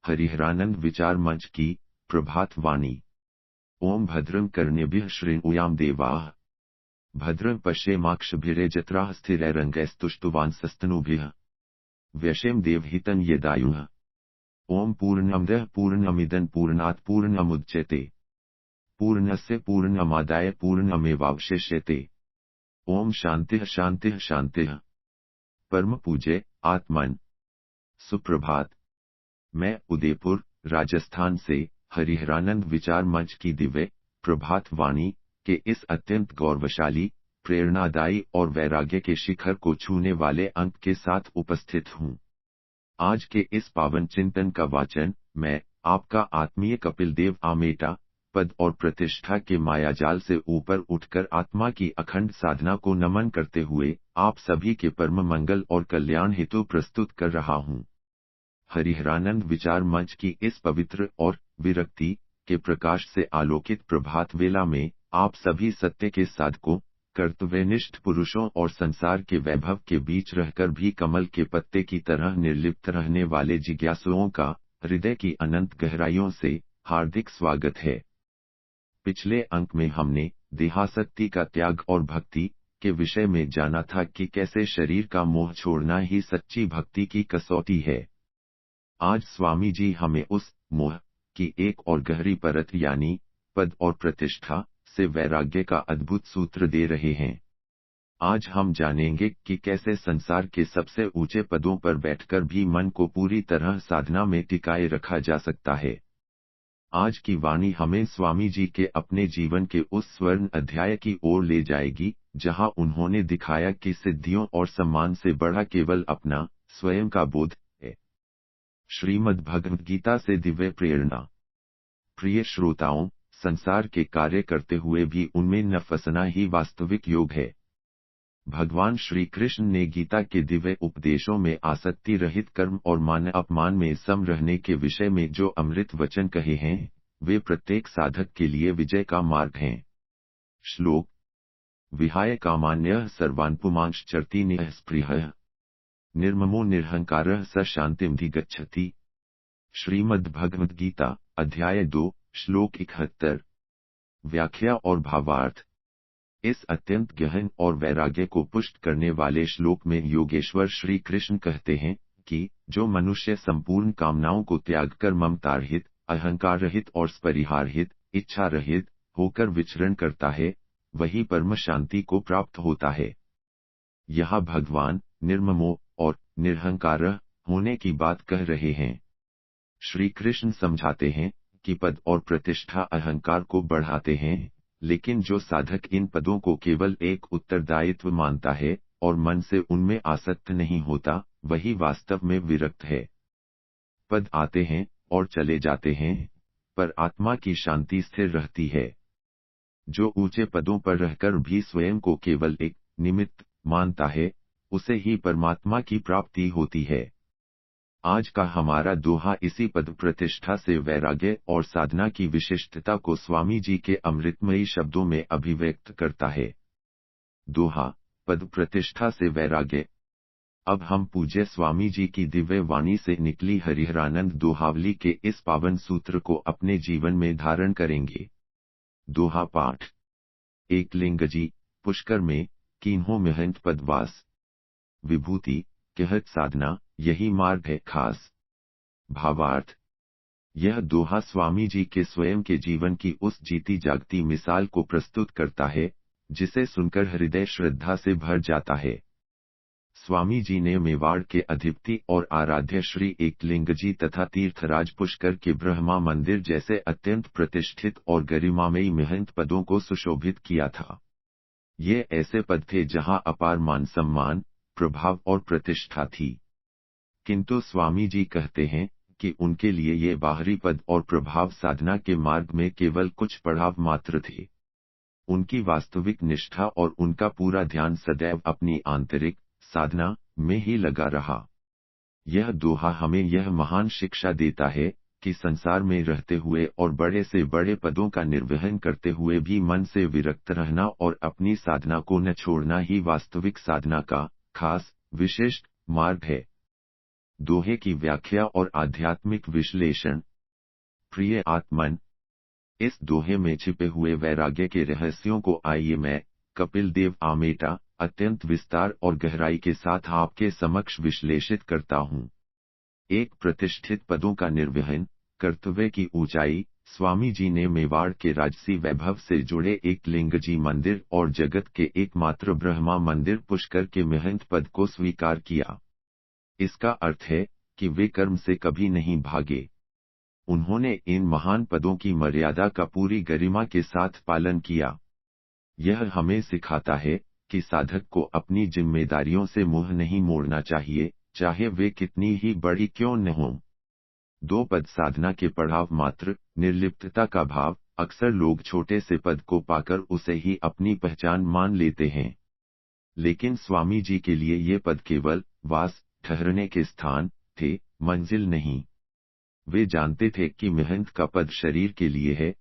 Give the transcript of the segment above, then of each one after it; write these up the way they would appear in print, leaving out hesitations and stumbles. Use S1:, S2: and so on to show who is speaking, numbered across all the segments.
S1: हरिहरानंद विचार मंच की प्रभात वाणी। ओम भद्रं कर्णेभ्यः शृणुयाम देवाः। भद्रं पश्येमाक्षभिर्यजत्राः स्थिरैरङ्गैस्तुष्टुवांसस्तनूभिः। व्यशेम देवहितं यदायुः। ओम पूर्णमदः पूर्णमिदं पूर्णात् पूर्णमुदच्यते। पूर्णस्य पूर्णमादाय पूर्णमेवावशिष्यते। ओम शांतिः शांतिः शांतिः। परम पूज्य आत्मन सुप्रभात। मैं उदयपुर राजस्थान से हरिहरानंद विचार मंच की दिव्य प्रभात वाणी के इस अत्यंत गौरवशाली, प्रेरणादायी और वैराग्य के शिखर को छूने वाले अंक के साथ उपस्थित हूँ। आज के इस पावन चिंतन का वाचन मैं आपका आत्मीय कपिल देव आमेटा पद और प्रतिष्ठा के मायाजाल से ऊपर उठकर आत्मा की अखंड साधना को नमन करते हुए आप सभी के परम मंगल और कल्याण हेतु प्रस्तुत कर रहा हूँ। हरिहरानंद विचार मंच की इस पवित्र और विरक्ति के प्रकाश से आलोकित प्रभात वेला में आप सभी सत्य के साधकों, कर्तव्यनिष्ठ पुरुषों और संसार के वैभव के बीच रहकर भी कमल के पत्ते की तरह निर्लिप्त रहने वाले जिज्ञासुओं का हृदय की अनंत गहराइयों से हार्दिक स्वागत है। पिछले अंक में हमने देहासक्ति का त्याग और भक्ति के विषय में जाना था कि कैसे शरीर का मोह छोड़ना ही सच्ची भक्ति की कसौटी है। आज स्वामी जी हमें उस मोह की एक और गहरी परत यानी पद और प्रतिष्ठा से वैराग्य का अद्भुत सूत्र दे रहे हैं। आज हम जानेंगे कि कैसे संसार के सबसे ऊंचे पदों पर बैठकर भी मन को पूरी तरह साधना में टिकाए रखा जा सकता है। आज की वाणी हमें स्वामी जी के अपने जीवन के उस स्वर्ण अध्याय की ओर ले जाएगी, जहां उन्होंने दिखाया कि सिद्धियों और सम्मान से बड़ा केवल अपना स्वयं का बोध है। श्रीमद् भगवद गीता से दिव्य प्रेरणा। प्रिय श्रोताओं, संसार के कार्य करते हुए भी उनमें न फंसना ही वास्तविक योग है। भगवान श्री कृष्ण ने गीता के दिव्य उपदेशों में आसक्ति रहित कर्म और मान अपमान में सम रहने के विषय में जो अमृत वचन कहे हैं, वे प्रत्येक साधक के लिए विजय का मार्ग हैं। श्लोक। विहाय कामान्यः सर्वान् पुमांश्चरति निःस्पृहः निर्ममो निरहंकारः स शान्तिमधिगच्छति। श्रीमद् भगवद गीता अध्याय 2 श्लोक 71। व्याख्या और भावार्थ। इस अत्यंत गहन और वैराग्य को पुष्ट करने वाले श्लोक में योगेश्वर श्री कृष्ण कहते हैं कि जो मनुष्य संपूर्ण कामनाओं को त्याग कर ममता रहित, अहंकार रहित और स्परिहार रहित, इच्छा रहित होकर विचरण करता है, वही परम शांति को प्राप्त होता है। यहाँ भगवान निर्ममो और निरहंकार होने की बात कह रहे हैं। श्री कृष्ण समझाते हैं कि पद और प्रतिष्ठा अहंकार को बढ़ाते हैं, लेकिन जो साधक इन पदों को केवल एक उत्तरदायित्व मानता है और मन से उनमें आसक्त नहीं होता, वही वास्तव में विरक्त है। पद आते हैं और चले जाते हैं, पर आत्मा की शांति स्थिर रहती है। जो ऊंचे पदों पर रहकर भी स्वयं को केवल एक निमित्त मानता है, उसे ही परमात्मा की प्राप्ति होती है। आज का हमारा दोहा इसी पद प्रतिष्ठा से वैराग्य और साधना की विशिष्टता को स्वामी जी के अमृतमयी शब्दों में अभिव्यक्त करता है। दोहा, पद प्रतिष्ठा से वैराग्य। अब हम पूज्य स्वामी जी की दिव्य वाणी से निकली हरिहरानंद दोहावली के इस पावन सूत्र को अपने जीवन में धारण करेंगे। दोहा पाठ। एकलिंगजी, पुष्कर में कीन्हों महंत पदवास। विभूति, कहत साधना, यही मार्ग है खास। भावार्थ। यह दोहा स्वामी जी के स्वयं के जीवन की उस जीती जागती मिसाल को प्रस्तुत करता है, जिसे सुनकर हृदय श्रद्धा से भर जाता है। स्वामी जी ने मेवाड़ के अधिपति और आराध्य श्री एकलिंगजी तथा तीर्थराज पुष्कर के ब्रह्मा मंदिर जैसे अत्यंत प्रतिष्ठित और गरिमामयी महंत पदों को सुशोभित किया था। ये ऐसे पद थे जहां अपार मान सम्मान, प्रभाव और प्रतिष्ठा थी। किंतु स्वामी जी कहते हैं कि उनके लिए ये बाहरी पद और प्रभाव साधना के मार्ग में केवल कुछ पड़ाव मात्र थे। उनकी वास्तविक निष्ठा और उनका पूरा ध्यान सदैव अपनी आंतरिक साधना में ही लगा रहा। यह दोहा हमें यह महान शिक्षा देता है कि संसार में रहते हुए और बड़े से बड़े पदों का निर्वहन करते हुए भी मन से विरक्त रहना और अपनी साधना को न छोड़ना ही वास्तविक साधना का खास विशिष्ट मार्ग है। दोहे की व्याख्या और आध्यात्मिक विश्लेषण। प्रिय आत्मन, इस दोहे में छिपे हुए वैराग्य के रहस्यों को आइए मैं, कपिल देव आमेटा, अत्यंत विस्तार और गहराई के साथ आपके समक्ष विश्लेषित करता हूँ। एक प्रतिष्ठित पदों का निर्वहन, कर्तव्य की ऊंचाई। स्वामी जी ने मेवाड़ के राजसी वैभव से जुड़े एक लिंगजी मंदिर और जगत के एकमात्र ब्रह्मा मंदिर पुष्कर के महंत पद को स्वीकार किया। इसका अर्थ है कि वे कर्म से कभी नहीं भागे। उन्होंने इन महान पदों की मर्यादा का पूरी गरिमा के साथ पालन किया। यह हमें सिखाता है कि साधक को अपनी जिम्मेदारियों से मुंह नहीं मोड़ना चाहिए, चाहे वे कितनी ही बड़ी क्यों न हों। दो पद साधना के पड़ाव मात्र, निर्लिप्तता का भाव। अक्सर लोग छोटे से पद को पाकर उसे ही अपनी पहचान मान लेते हैं, लेकिन स्वामी जी के लिए ये पद केवल वास, ठहरने के स्थान थे, मंजिल नहीं। वे जानते थे कि महंत का पद शरीर के लिए है,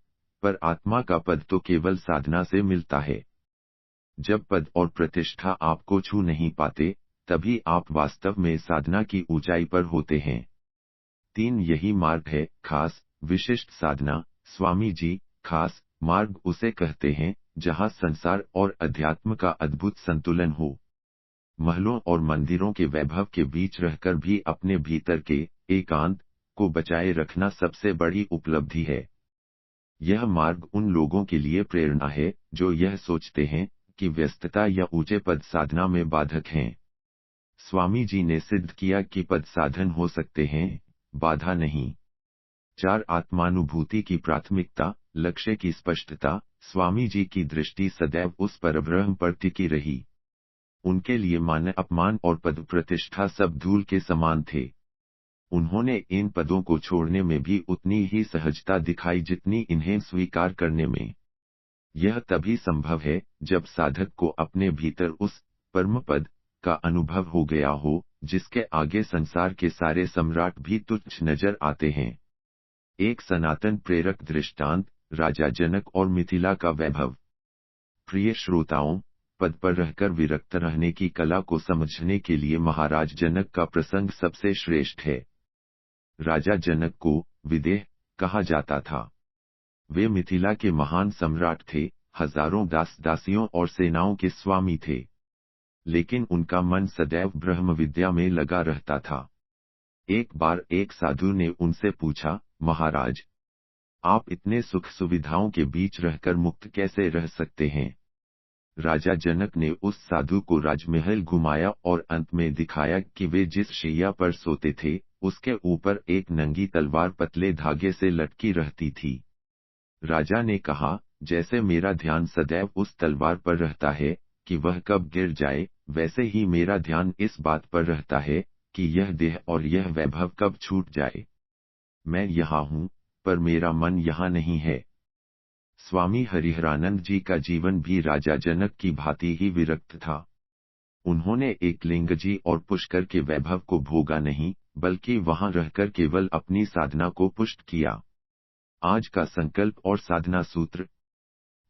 S1: पर आत्मा का पद तो केवल साधना से मिलता है। जब पद और प्रतिष्ठा आपको छू नहीं पाते, तभी आप वास्तव में साधना की ऊंचाई पर होते हैं। 3 यही मार्ग है, खास, विशिष्ट साधना। स्वामी जी, खास मार्ग उसे कहते हैं जहां संसार और अध्यात्म का अद्भुत संतुलन हो। महलों और मंदिरों के वैभव के बीच रहकर भी अपने भीतर के एकांत को बचाए रखना सबसे बड़ी उपलब्धि है। यह मार्ग उन लोगों के लिए प्रेरणा है जो यह सोचते हैं कि व्यस्तता या ऊंचे पद साधना में बाधक हैं। स्वामी जी ने सिद्ध किया कि पद साधन हो सकते हैं, बाधा नहीं। 4 आत्मानुभूति की प्राथमिकता, लक्ष्य की स्पष्टता। स्वामी जी की दृष्टि सदैव उस परब्रह्म पर टिकी रही। उनके लिए मान अपमान और पद प्रतिष्ठा सब धूल के समान थे। उन्होंने इन पदों को छोड़ने में भी उतनी ही सहजता दिखाई जितनी इन्हें स्वीकार करने में। यह तभी संभव है जब साधक को अपने भीतर उस परम पद का अनुभव हो गया हो, जिसके आगे संसार के सारे सम्राट भी तुच्छ नजर आते हैं। एक सनातन प्रेरक दृष्टांत, राजा जनक और मिथिला का वैभव। प्रिय श्रोताओं, पद पर रहकर विरक्त रहने की कला को समझने के लिए महाराज जनक का प्रसंग सबसे श्रेष्ठ है। राजा जनक को विदेह कहा जाता था। वे मिथिला के महान सम्राट थे, हजारों दास दासियों और सेनाओं के स्वामी थे। लेकिन उनका मन सदैव ब्रह्म विद्या में लगा रहता था। एक बार एक साधु ने उनसे पूछा, महाराज, आप इतने सुख सुविधाओं के बीच रहकर मुक्त कैसे रह सकते हैं? राजा जनक ने उस साधु को राजमहल घुमाया और अंत में दिखाया कि वे जिस शैया पर सोते थे, उसके ऊपर एक नंगी तलवार पतले धागे से लटकी रहती थी। राजा ने कहा, जैसे मेरा ध्यान सदैव उस तलवार पर रहता है कि वह कब गिर जाए, वैसे ही मेरा ध्यान इस बात पर रहता है कि यह देह और यह वैभव कब छूट जाए। मैं यहाँ हूँ, पर मेरा मन यहाँ नहीं है। स्वामी हरिहरानंद जी का जीवन भी राजा जनक की भांति ही विरक्त था। उन्होंने एकलिंग जी और पुष्कर के वैभव को भोगा नहीं, बल्कि वहां रहकर केवल अपनी साधना को पुष्ट किया। आज का संकल्प और साधना सूत्र।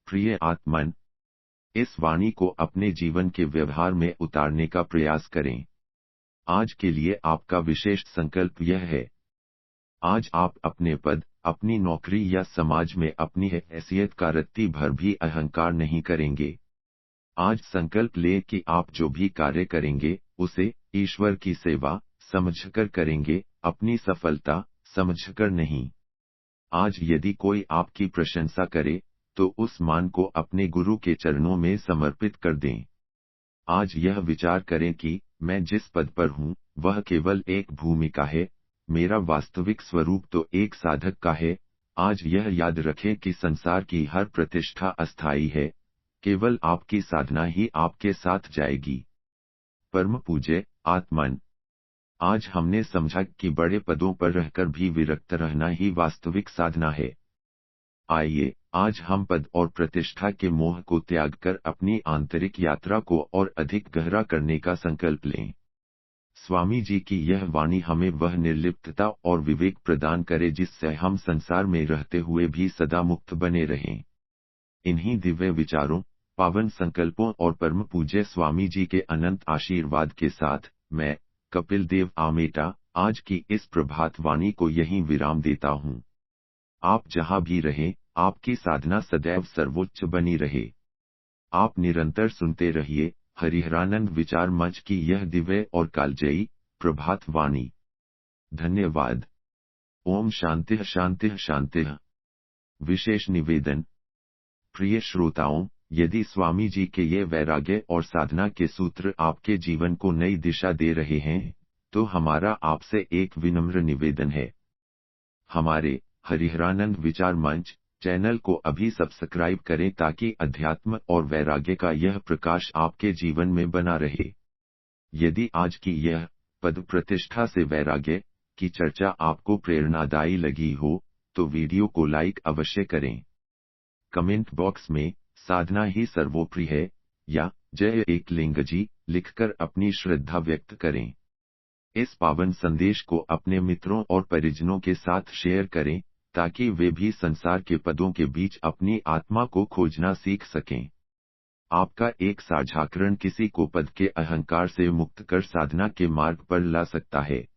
S1: प्रिय आत्मन, इस वाणी को अपने जीवन के व्यवहार में उतारने का प्रयास करें। आज के लिए आपका विशेष संकल्प यह है, आज आप अपने पद, अपनी नौकरी या समाज में अपनी हैसियत का रत्ती भर भी अहंकार नहीं करेंगे। आज संकल्प ले कि आप जो भी कार्य करेंगे, उसे ईश्वर की सेवा समझकर करेंगे, अपनी सफलता समझकर नहीं। आज यदि कोई आपकी प्रशंसा करे, तो उस मान को अपने गुरु के चरणों में समर्पित कर दें। आज यह विचार करें कि मैं जिस पद पर हूँ, वह केवल एक भूमिका है, मेरा वास्तविक स्वरूप तो एक साधक का है। आज यह याद रखें कि संसार की हर प्रतिष्ठा अस्थायी है, केवल आपकी साधना ही आपके साथ जाएगी। परम पूज्य आत्मन, आज हमने समझा कि बड़े पदों पर रहकर भी विरक्त रहना ही वास्तविक साधना है। आइए, आज हम पद और प्रतिष्ठा के मोह को त्याग कर अपनी आंतरिक यात्रा को और अधिक गहरा करने का संकल्प लें। स्वामी जी की यह वाणी हमें वह निर्लिप्तता और विवेक प्रदान करे जिससे हम संसार में रहते हुए भी सदा मुक्त बने रहें। इन्हीं दिव्य विचारों, पावन संकल्पों और परम पूज्य स्वामी जी के अनंत आशीर्वाद के साथ, मैं, कपिल देव आमेटा, आज की इस प्रभात वाणी को यहीं विराम देता हूँ। आप जहाँ भी रहें, आपकी साधना सदैव सर्वोच्च बनी रहे। आप निरंतर सुनते रहिए हरिहरानंद विचार मंच की यह दिव्य और कालजयी प्रभात वाणी। धन्यवाद। ओम शांतिः शांतिः शांतिः। विशेष निवेदन। प्रिय श्रोताओं, यदि स्वामी जी के ये वैराग्य और साधना के सूत्र आपके जीवन को नई दिशा दे रहे हैं, तो हमारा आपसे एक विनम्र निवेदन है। हमारे हरिहरानंद विचार मंच चैनल को अभी सब्सक्राइब करें ताकि अध्यात्म और वैराग्य का यह प्रकाश आपके जीवन में बना रहे। यदि आज की यह पद प्रतिष्ठा से वैराग्य की चर्चा आपको प्रेरणादायी लगी हो, तो वीडियो को लाइक अवश्य करें। कमेंट बॉक्स में साधना ही सर्वोपरि है या जय एकलिंग जी लिखकर अपनी श्रद्धा व्यक्त करें। इस पावन संदेश को अपने मित्रों और परिजनों के साथ शेयर करें ताकि वे भी संसार के पदों के बीच अपनी आत्मा को खोजना सीख सकें। आपका एक साझाकरण किसी को पद के अहंकार से मुक्त कर साधना के मार्ग पर ला सकता है।